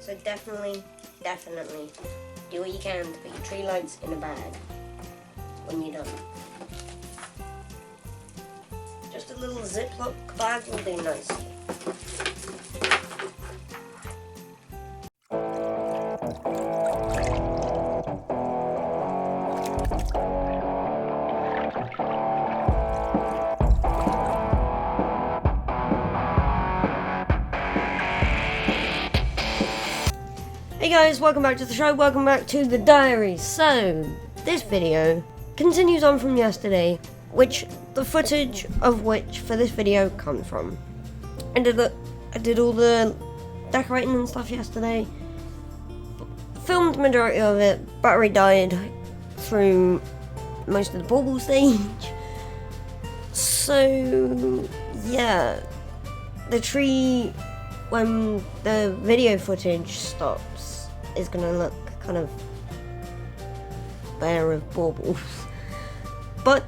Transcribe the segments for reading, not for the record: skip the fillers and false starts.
So definitely do what you can to put your tree lights in a bag when you're done. Just a little Ziploc bag will do nicely. Hey guys, welcome back to the show, welcome back to the diary. So, this video continues on from yesterday, which the footage of which for this video comes from. I did all the decorating and stuff yesterday, filmed the majority of it, battery died through most of the bauble stage. So, yeah, the tree, when the video footage stops, is gonna look kind of bare of baubles. But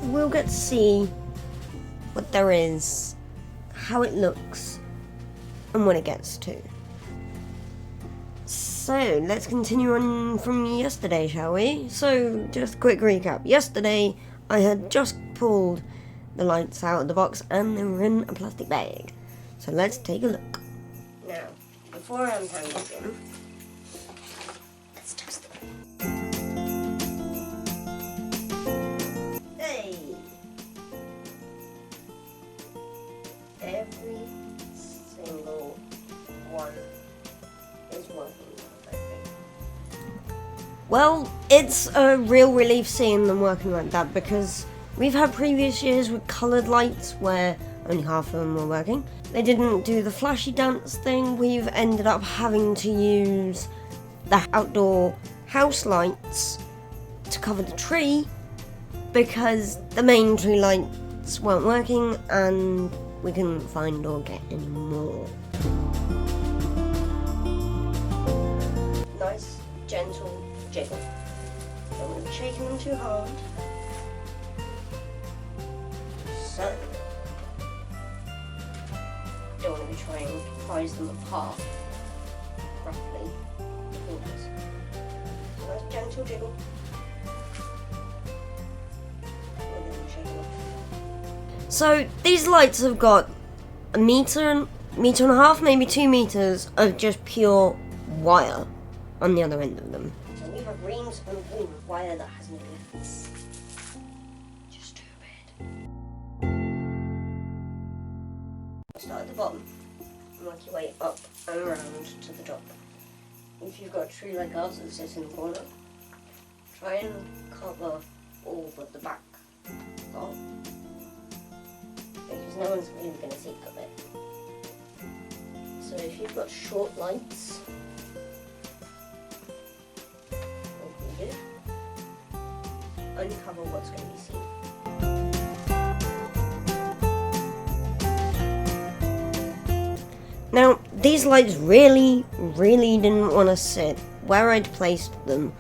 we'll get to see what there is, how it looks, and what it gets to. So let's continue on from yesterday, shall we? So just a quick recap. Yesterday I had just pulled the lights out of the box and they were in a plastic bag. So let's take a look. Now, before I untangle them, let's test them. Hey! Every single one is working perfectly. Well, it's a real relief seeing them working like that, because we've had previous years with coloured lights where only half of them were working. They didn't do the flashy dance thing. We've ended up having to use the outdoor house lights to cover the tree because the main tree lights weren't working and we couldn't find or get any more. Nice, gentle jiggle. Don't want to be shaking them too hard. So, don't want to be trying to prise them apart roughly. So nice gentle jiggle. So these lights have got a meter and a half, maybe 2 meters of just pure wire on the other end of them. So we have reams and reams of wire that has no limits. Just too bad. Start at the bottom and work your way up and around to the top. If you've got a tree like ours that sits in the corner, try and cover all but the back part, because no one's really going to see it. So if you've got short lights, what we do, only cover what's going to be seen. Now, these lights really didn't want to sit where I'd placed them,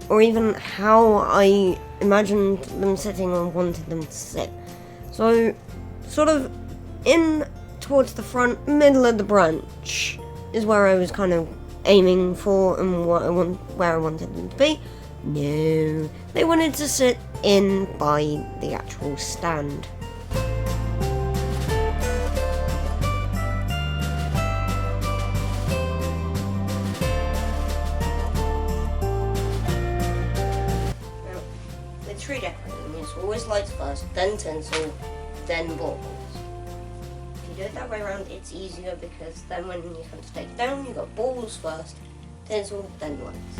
or even how I imagined them sitting or wanted them to sit. So, sort of in towards the front, middle of the branch is where I was kind of aiming for and where I wanted them to be. No, they wanted to sit in by the actual stand. Tree decorating is always lights first, then tinsel, then baubles. If you do it that way around, it's easier because then when you come to take it down, you've got baubles first, tinsel, then lights.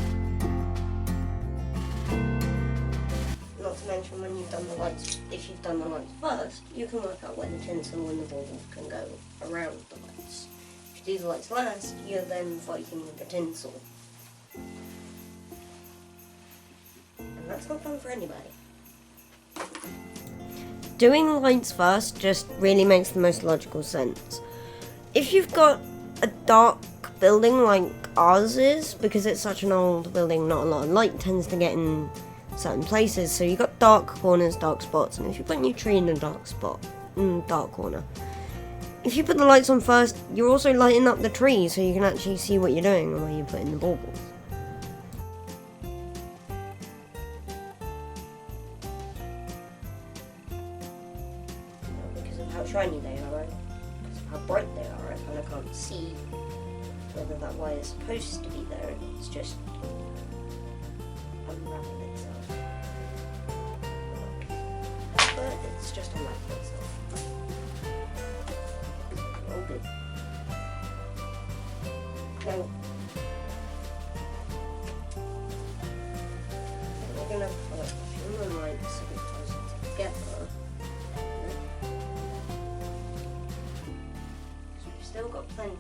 Not to mention when you've done the lights, if you've done the lights first, you can work out where the tinsel and the baubles can go around the lights. If you do the lights last, you're then fighting with the tinsel. And that's not fun for anybody. Doing lights first just really makes the most logical sense. If you've got a dark building like ours is, because it's such an old building, not a lot of light tends to get in certain places, so you've got dark corners, dark spots, and if you put your tree in a dark spot, dark corner, if you put the lights on first, you're also lighting up the tree so you can actually see what you're doing and where you're putting the baubles. Because of how shiny they are, because of how bright they are, I kind of can't see whether that wire is supposed to be there. It's just unraveled itself. But it's just unraveled itself. All good. Now, we're gonna put a few more lights so we close it together. So we've still got plenty.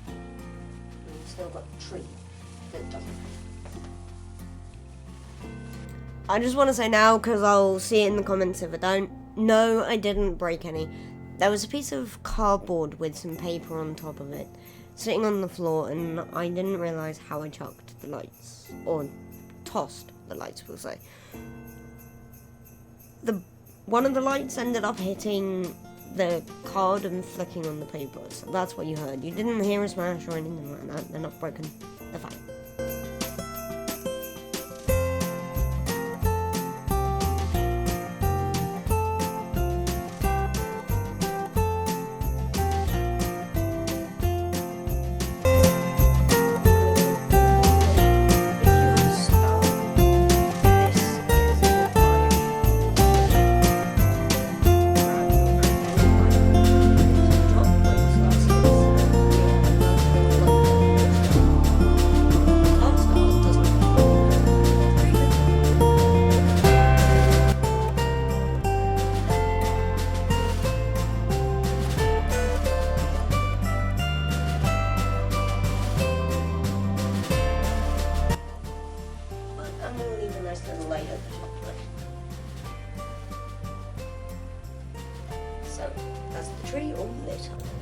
We've still got the tree that doesn't. I just want to say now, because I'll see it in the comments if I don't. No, I didn't break any. There was a piece of cardboard with some paper on top of it, sitting on the floor, and I didn't realise how I chucked the lights, or tossed the lights, we'll say. One of the lights ended up hitting the card and flicking on the paper, so that's what you heard. You didn't hear a smash or anything like that. They're not broken. They're fine.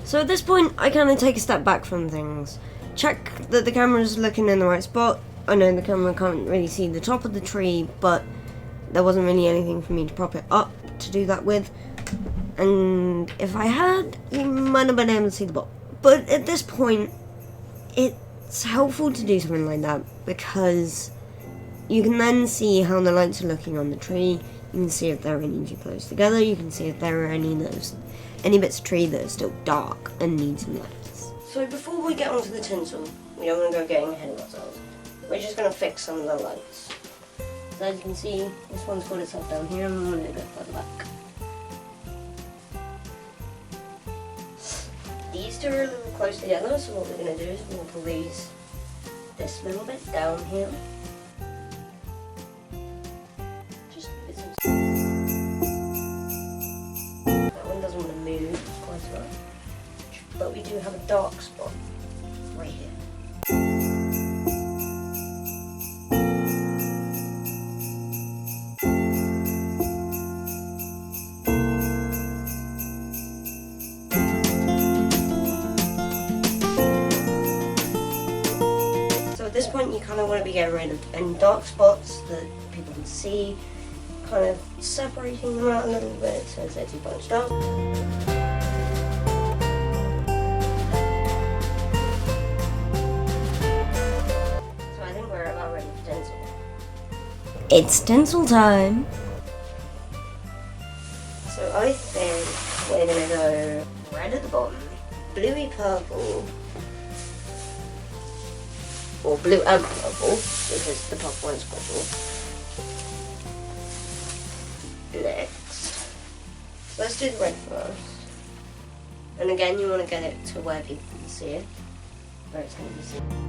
So at this point, I kind of take a step back from things. Check that the camera's looking in the right spot. I know the camera can't really see the top of the tree, but there wasn't really anything for me to prop it up to do that with. And if I had, you might have been able to see the bottom. But at this point, it's helpful to do something like that because you can then see how the lights are looking on the tree. You can see if there are any too close together. You can see if there are any bits of tree that are still dark and need some lights. So before we get onto the tinsel, we don't want to go getting ahead of ourselves. We're just going to fix some of the lights. So as you can see, this one's got itself down here and we want to go further back. These two are a little close together, so what we're going to do is we'll pull this little bit down here. But we do have a dark spot right here. So at this point you kind of want to be getting rid of any dark spots that people can see, kind of separating them out a little bit so they're too bunched up. It's tinsel time! So I think we're going to go red at the bottom, bluey purple, or blue and purple, because the purple one's purple. Next, so let's do the red first. And again, you want to get it to where people can see it, where it's going to be seen.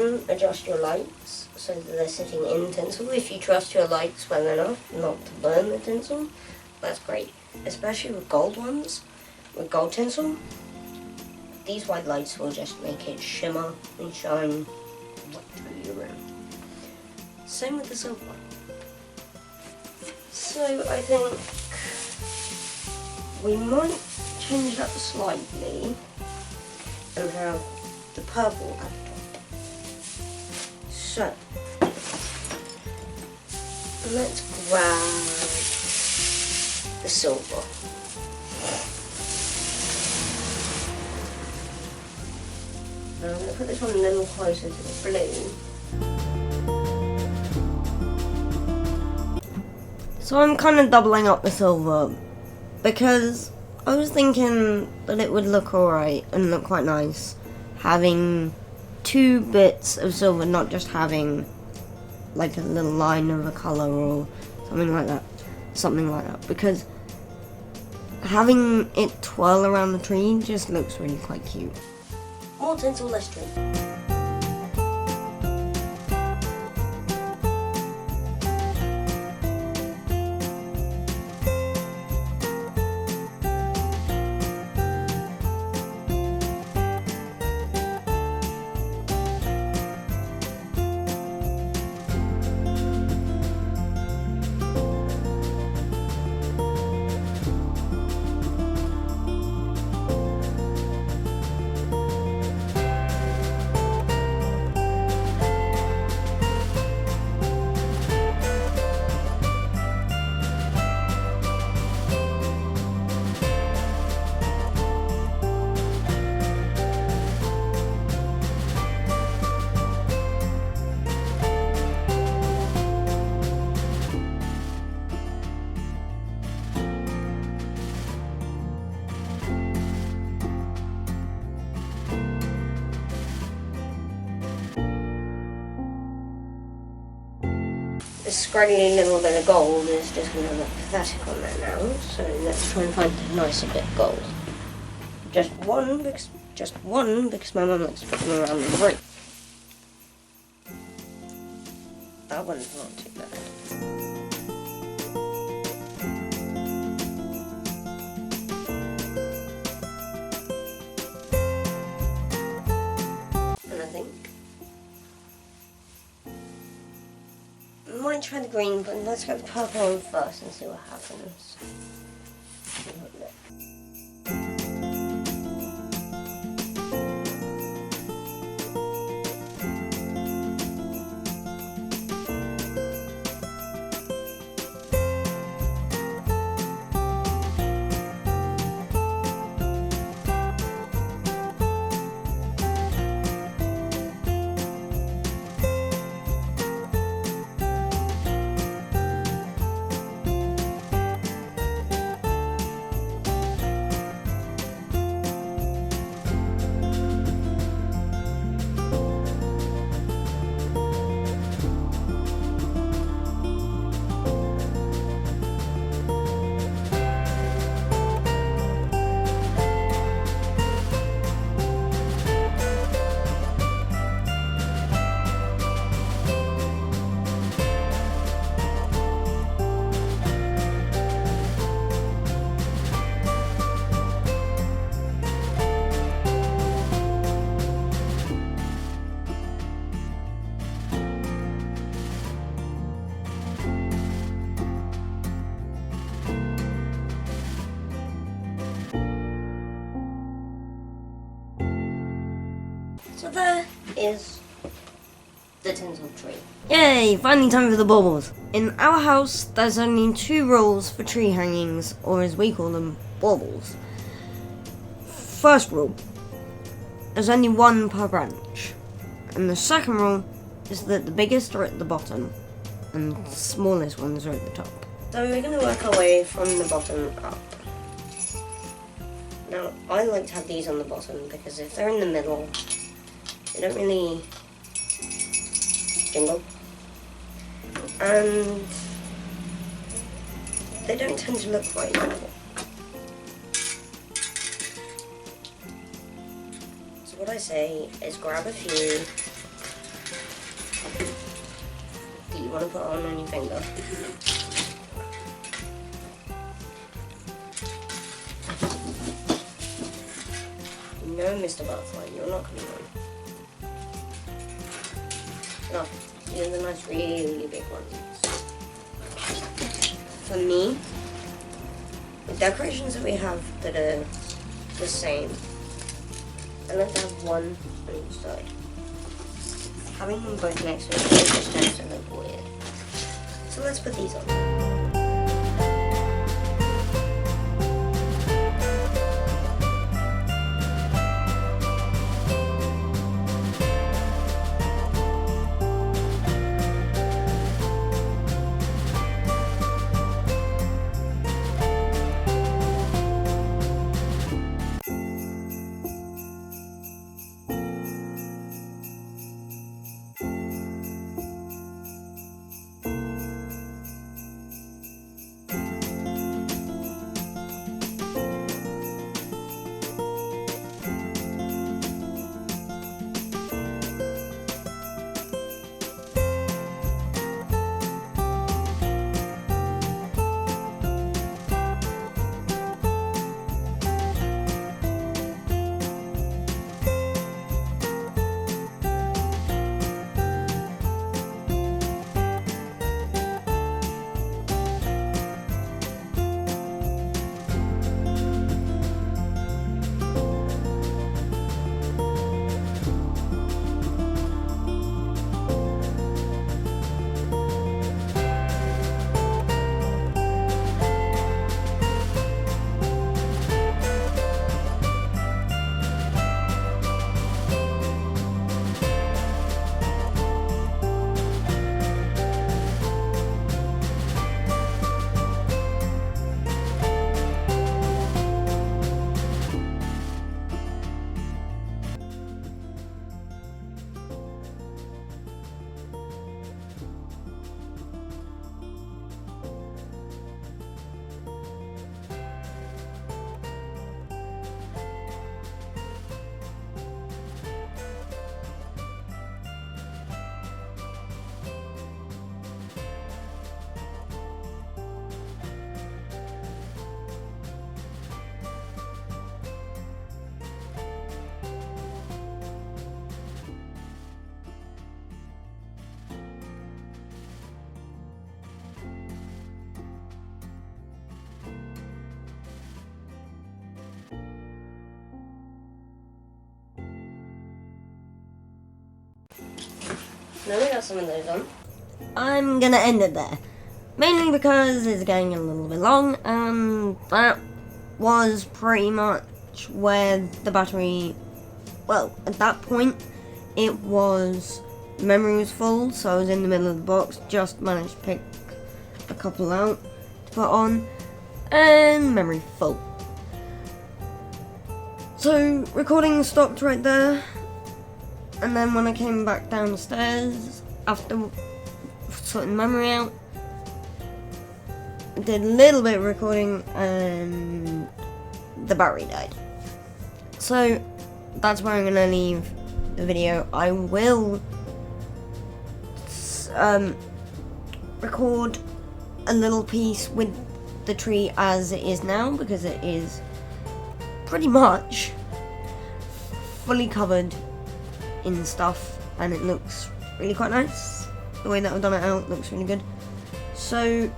can adjust your lights so that they're sitting in tinsel. If you trust your lights well enough not to burn the tinsel, that's great. Especially with gold ones, with gold tinsel, these white lights will just make it shimmer and shine right through your room. Same with the silver one. So I think we might change that slightly and have the purple at the top. So let's grab the silver. Now I'm going to put this one a little closer to the blue. So I'm kind of doubling up the silver because I was thinking that it would look alright and look quite nice having 2 bits of silver, not just having like a little line of a colour or something like that. Because having it twirl around the tree just looks really quite cute. More tinsel, less tree. This scraggly little bit of gold is just going to look pathetic on there now, so let's try and find a nicer bit of gold. Just one, because my mum likes to put them around the room. That one's not too bad. And I think I might try the green, but let's go with the purple one first and see what happens. So there is the tinsel tree. Yay, finally time for the baubles. In our house, there's only 2 rules for tree hangings, or as we call them, baubles. First rule, there's only 1 per branch. And the second rule is that the biggest are at the bottom, and the smallest ones are at the top. So we're going to work our way from the bottom up. Now, I like to have these on the bottom, because if they're in the middle, they don't really jingle, and they don't tend to look quite normal. So what I say is grab a few you want to put on your finger. No, Mr. Butterfly, you're not coming on. No, these are the nice, really big ones. For me, the decorations that we have that are the same, I like to have one on each side. Having them both next to each other just tends to look weird. So let's put these on. Now we got some of those on. I'm gonna end it there. Mainly because it's getting a little bit long, and that was pretty much where the battery, well, at that point, it was, the memory was full, so I was in the middle of the box, just managed to pick a couple out to put on, and memory full. So, recording stopped right there, and then when I came back downstairs, after sorting the memory out, I did a little bit of recording, and the battery died. So, that's where I'm going to leave the video. I will record a little piece with the tree as it is now, because it is pretty much fully covered in stuff, and it looks really quite nice. The way that I've done it out looks really good. So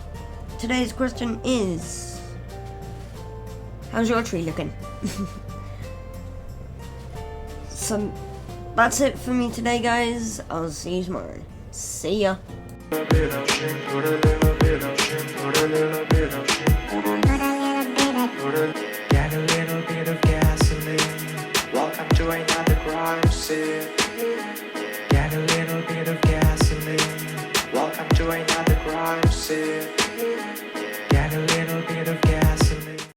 today's question is, how's your tree looking? So that's it for me today, guys. I'll see you tomorrow. See ya.